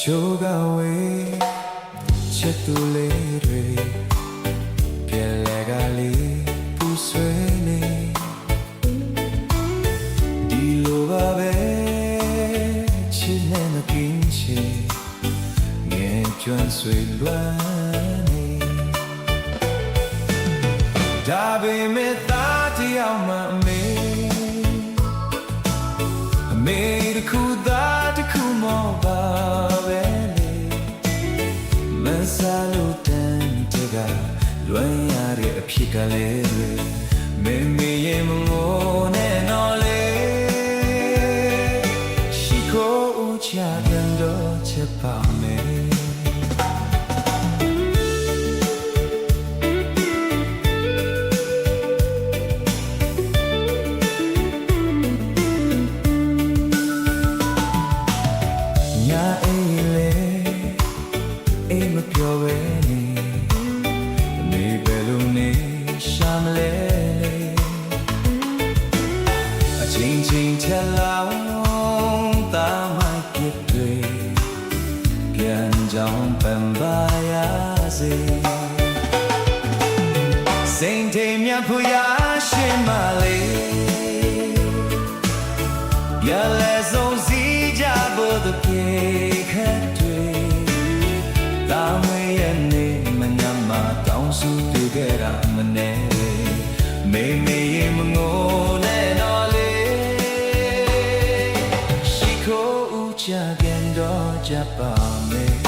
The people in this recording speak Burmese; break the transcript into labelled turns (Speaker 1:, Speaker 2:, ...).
Speaker 1: ချိုးကဝေးချစ်သူလေးတွေပြဲလဲကလေးပူဆွေးနေဒီလိုပါပဲချစ်နေမကင်းချီငယ်ကျွမ်းဆွေလွမ်းနေဒါပေမဲ့သားတယောက်မှအမေတခုသားတခုမောပါပဲလေမဆာလို့တန်တကလွမ်းရတဲ့အဖြစ်ကလေးမေမေရဲ့မငိုနဲ့နော်လေရှိခိုးဦးချပြန်တော့ချက်ပါမယ်မပြောဘဲနေနေဘယ်လိုနေရှာမလဲအချင်းချင်းထက်လောင်းသားမိုက်ပြည့်တွေပြန်ကြောင်းပန်ပါရစေစိန်ထိန်မြတ်ဖို့ရရှင်မလေးရလဲဆုံးစီကြဖို့တပြေခက်တွေတာမရဲ့နေမငါမတောင်းစုပြခဲ့တာမနဲ့မေမေရဲ့မငိုနဲ့တော့လေရှိခိုးဦးချပြန်တော့ကြပါမယ်